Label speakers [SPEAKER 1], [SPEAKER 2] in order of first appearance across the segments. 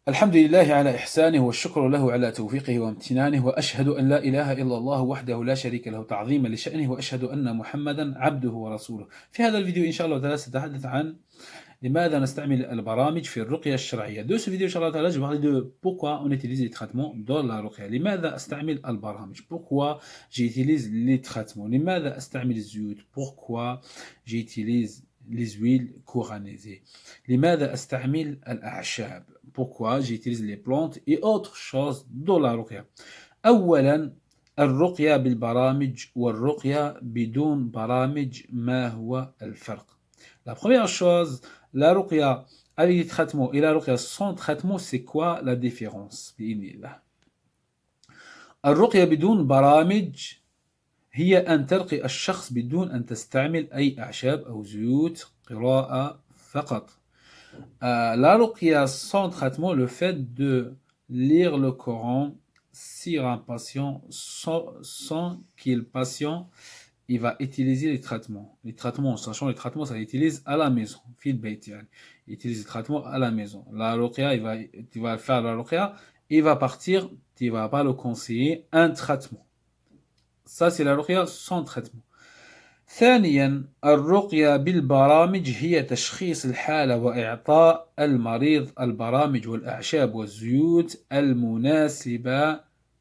[SPEAKER 1] الحمد لله على إحسانه والشكر له على توفيقه وامتنانه وأشهد أن لا إله إلا الله وحده لا شريك له تعظيما لشأنه وأشهد أن محمدا عبده ورسوله. في هذا الفيديو إن شاء الله تعالى سأتحدث عن لماذا نستعمل البرامج في الرقية الشرعية. De ce vidéo إن شاء الله تعالى je vais parler de pourquoi on utilise les traitements dans la رقية. لماذا أستعمل البرامج؟ Pourquoi j'utilise les traitements؟ لماذا أستعمل الزيوت؟ Pourquoi j'utilise les huiles couranisées؟ لماذا أستعمل الأعشاب؟ Pourquoi j'utilise les plantes et autres choses dans la رقية. أولا الرقية بالبرامج والرقية بدون برامج، ما هو الفرق؟ La première chose, la ruqya avec des traitements et la ruqya sans traitement, c'est quoi la différence؟ بإذن الله. الرقية بدون برامج هي أن ترقي الشخص بدون أن تستعمل أي أعشاب أو زيوت، قراءة فقط. La ruqya sans traitement, le fait de lire le Coran sur un patient sans qu'il patient il va utiliser les traitements. Les traitements, sachant les traitements, ça utilise à la maison. Il utilise les traitements à la maison. La ruqya, tu vas faire la ruqya, il va partir, tu vas pas le conseiller un traitement. Ça, c'est la ruqya sans traitement. ثانيا الرقية بالبرامج هي تشخيص الحالة وإعطاء المريض البرامج والأعشاب والزيوت المناسبة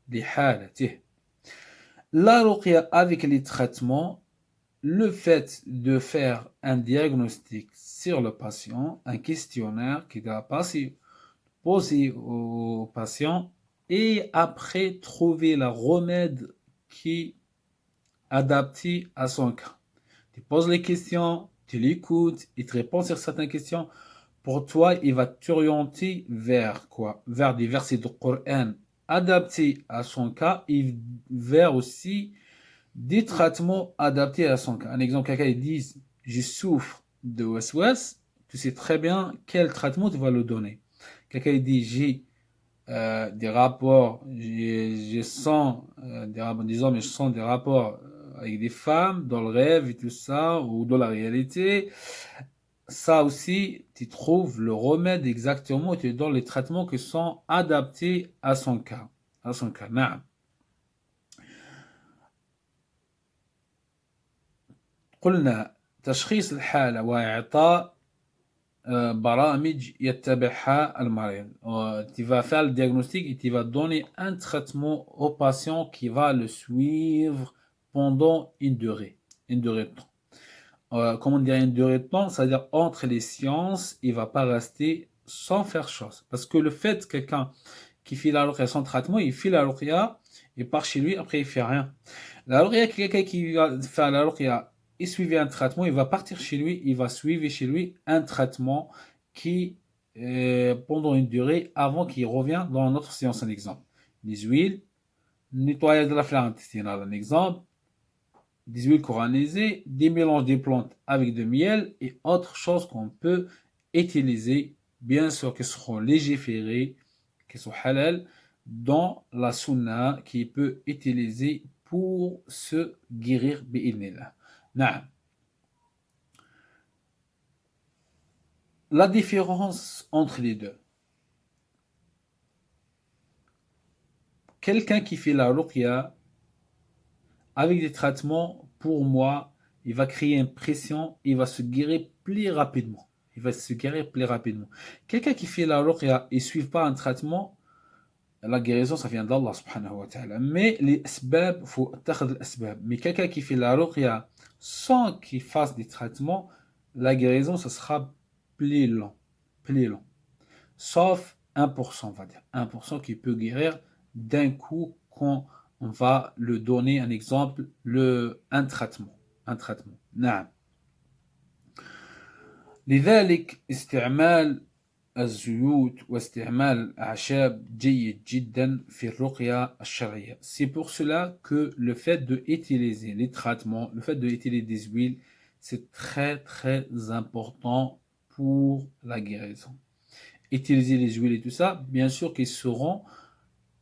[SPEAKER 1] لحالته. La ruqya avec les traitements, le fait de faire un diagnostic sur le patient, un questionnaire qui doit poser au patient et après trouver le remède qui est adapté à son cas. Tu poses les questions, tu l'écoutes, il te répond sur certaines questions. Pour toi, il va t'orienter vers quoi? Vers des versets du Coran adaptés à son cas et vers aussi des traitements adaptés à son cas. Un exemple, quelqu'un dit je souffre de waswas, tu sais très bien quel traitement tu vas le donner. Quelqu'un dit j'ai des rapports, je sens des rapports, disons, mais je sens des rapports avec des femmes dans le rêve et tout ça, ou dans la réalité. Ça aussi, tu trouves le remède exactement, tu donnes les traitements qui sont adaptés à son cas. À son cas. نعم. قلنا تشخيص الحالة وإعطاء برامج يتبعها المريض. Tu vas faire le diagnostic et tu vas donner un traitement au patient qui va le suivre pendant une durée de temps. Comment dire une durée de temps? C'est-à-dire entre les séances, il ne va pas rester sans faire chose. Parce que le fait quelqu'un qui fait la ruqya sans traitement, il fait la ruqya, il part chez lui, après il fait rien. La ruqya, quelqu'un qui va faire la ruqya et suivre un traitement, il va partir chez lui, il va suivre chez lui un traitement qui, pendant une durée, avant qu'il revienne dans notre séance, un exemple. Les huiles, nettoyage de la flore intestinale, un exemple. Des huiles coranisées, des mélanges de plantes avec de miel et autres choses qu'on peut utiliser, bien sûr, qui seront légiférées, qui sont halal, dans la sunna qui peut utiliser pour se guérir bi'idnillah. La différence entre les deux. Quelqu'un qui fait la ruqya avec des traitements, pour moi, il va créer une pression, il va se guérir plus rapidement. Quelqu'un qui fait la ruqya et ne suit pas un traitement, la guérison, ça vient d'Allah subhanahu wa ta'ala. Mais les asbab, il faut takhad l'asbab. Mais quelqu'un qui fait la ruqya sans qu'il fasse des traitements, la guérison, ça sera plus lent. Sauf 1%, on va dire. 1% qui peut guérir d'un coup quand on va le donner un exemple, un traitement. نعم. لذلك استعمال الزيوت واستعمال الأعشاب جيد جدا في الرقية الشرعية. C'est pour cela que le fait d'utiliser les traitements, le fait d'utiliser des huiles, c'est très très important pour la guérison. Utiliser les huiles et tout ça, bien sûr qu'ils seront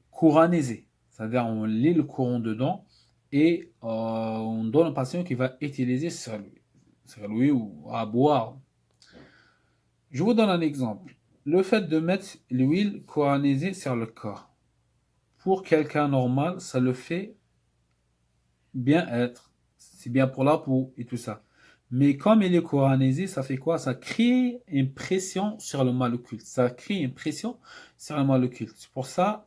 [SPEAKER 1] couranisés. C'est-à-dire on lit le Coran dedans et on donne au patient qui va utiliser sur lui ou à boire. Je vous donne un exemple. le fait de mettre l'huile coranisée sur le corps, pour quelqu'un normal, ça le fait bien être. C'est bien pour la peau et tout ça. Mais comme il est coranisé, ça fait quoi? Ça crée une pression sur le mal occulte. Ça crée une pression sur le mal occulte. C'est pour ça,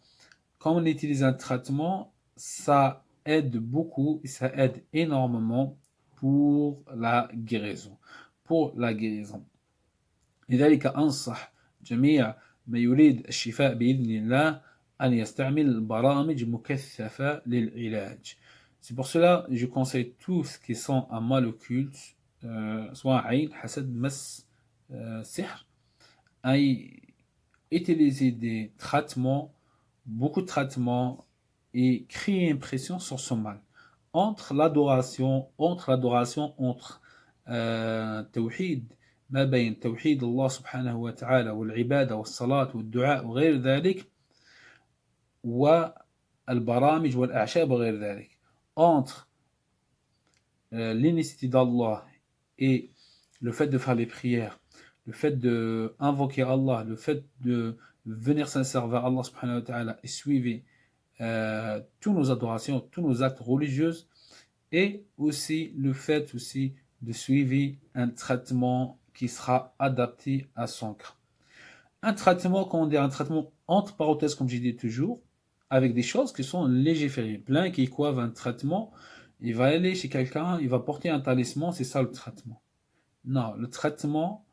[SPEAKER 1] quand on utilise un traitement, ça aide beaucoup et ça aide énormément pour la guérison. Pour la guérison. لذلك أنصح جميع من يريد الشفاء بإذن الله أن يستعمل برامج مكثفة للعلاج. C'est pour cela que je conseille tous ceux qui sont à mal occulte, soit عين, حسد, مس, sihr, à utiliser des traitements, beaucoup de traitements et créer une pression sur son mal. Entre l'adoration, entre توحيد ما بين توحيد الله سبحانه وتعالى والعبادة والصلاة والدعاء وغير ذلك والبرامج والأعشاب وغير ذلك entre l'initié d'Allah et le fait de faire les prières, le fait d'invoquer Allah, le fait de venir sincère vers Allah subhanahu wa ta'ala et suivre toutes nos adorations, tous nos actes religieux et aussi le fait aussi de suivre un traitement qui sera adapté à son cas. Un traitement, comment dire, un traitement entre parenthèses, comme j'ai dit toujours, avec des choses qui sont légiférées. Plein qui coivent un traitement, il va aller chez quelqu'un, il va porter un talisman, c'est ça le traitement. Non, le traitement,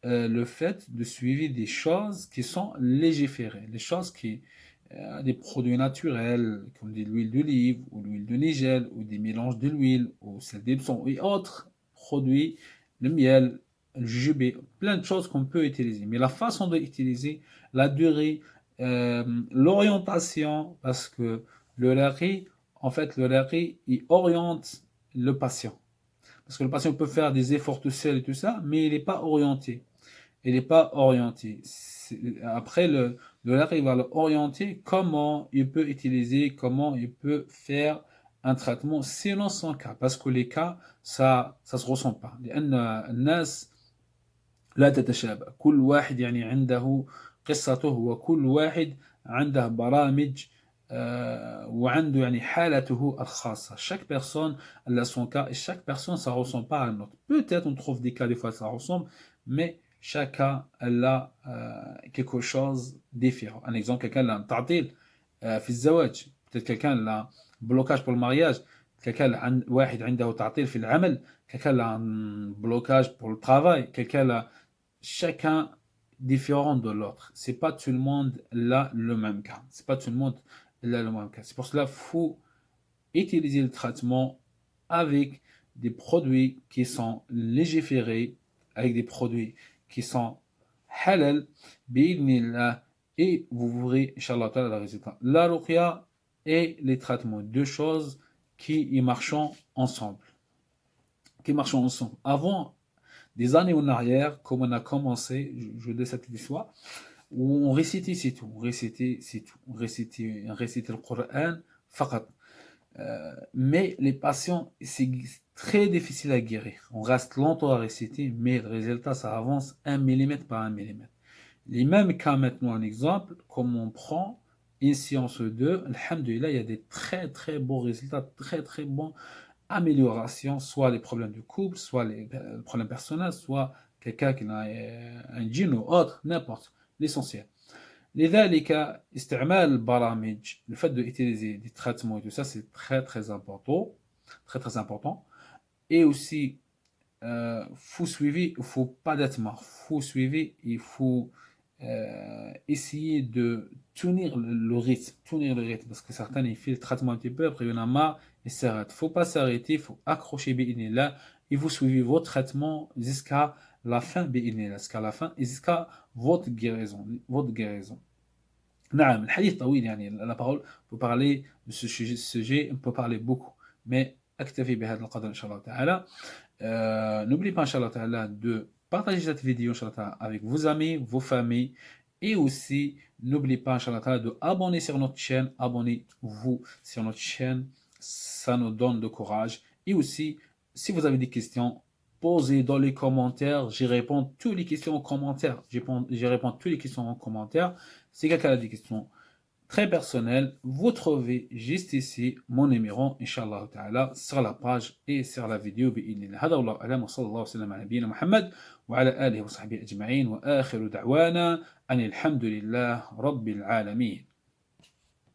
[SPEAKER 1] le fait de suivre des choses qui sont légiférées, les choses qui, des produits naturels, comme de l'huile d'olive, ou l'huile de nigel, ou des mélanges de l'huile, ou celle d'Epsom, et autres produits, le miel, le jujube, plein de choses qu'on peut utiliser. Mais la façon d'utiliser, la durée, l'orientation, parce que le lari, en fait, le lari, il oriente le patient. Parce que le patient peut faire des efforts tout seul et tout ça, mais il n'est pas orienté. Il n'est pas orienté. Après, le lari va l'orienter comment il peut utiliser, comment il peut faire un traitement selon son cas. Parce que les cas, ça se ressent pas. لأن الناس لا تتشابه. كل واحد يعني عنده قصته وكل واحد عنده برامج وعنده يعني حالته الخاصة. Chaque personne a son cas et chaque personne ça ressemble pas à un autre. Peut-être on trouve des cas des fois ça ressemble, mais chaque cas elle a quelque chose de différent. Un exemple, quelqu'un a un تعطيل في الزواج. Peut-être quelqu'un a un blocage pour le mariage. quelqu'un واحد عنده تعطيل في العمل. Quelqu'un a un blocage pour le travail. Quelqu'un a chacun différent de l'autre. C'est pas tout le monde là le même cas. C'est pas tout le monde là le même cas. C'est pour cela qu'il faut utiliser le traitement avec des produits qui sont légiférés, avec des produits qui sont halal, bi'idnillah, et vous verrez, Inch'Allah, le résultat. La ruqya et les traitements, deux choses qui y marchent ensemble. Avant, des années en arrière, comme on a commencé, je dis cette histoire, où on récitait, c'est tout. On récitait le Coran, faqat. Mais les patients, c'est très difficile à guérir. On reste longtemps à réciter, mais le résultat, ça avance 1 mm par 1 mm. Les mêmes cas maintenant, un exemple, comme on prend une séance 2, alhamdoulilah, il y a des très très bons résultats, très très bons améliorations, soit les problèmes de couple, soit les problèmes personnels, soit quelqu'un qui a un djinn ou autre, n'importe, l'essentiel. لذلك استعمال البرامج, le fait d'utiliser des traitements et tout ça, c'est très très important, très très important. Et aussi, faut suivre, il faut pas d'être marre, faut suivre, il faut essayer de tenir le rythme, parce que certains ils font le traitement un petit peu, après il y en a marre, ils s'arrêtent. Faut pas s'arrêter, il faut accrocher bi'idhnillah, et vous suivez votre traitement jusqu'à la fin bi'idhnillah, jusqu'à la fin et jusqu'à votre guérison. نعم الحديث طويل يعني la parole pour parler de ce sujet on peut parler beaucoup mais أكتفي بهذا القدر إن شاء الله تعالى. N'oubliez pas إن شاء الله تعالى de partager cette vidéo إن شاء الله تعالى avec vos amis, vos familles et aussi n'oubliez pas إن شاء الله تعالى de abonner sur notre chaîne, abonnez-vous sur notre chaîne, ça nous donne de courage et aussi si vous avez des questions posez dans les commentaires. J'y réponds toutes les questions en commentaire. J'y réponds toutes les questions en commentaire. Si quelqu'un a des questions très personnelles, vous trouvez juste ici mon numéro, Inch'Allah Ta'ala, sur la page et sur la vidéo. بإذن هذا والله أعلم وصلى الله وسلم على نبينا محمد وعلى آله وصحبه أجمعين وآخر دعوانا أن الحمد لله رب العالمين.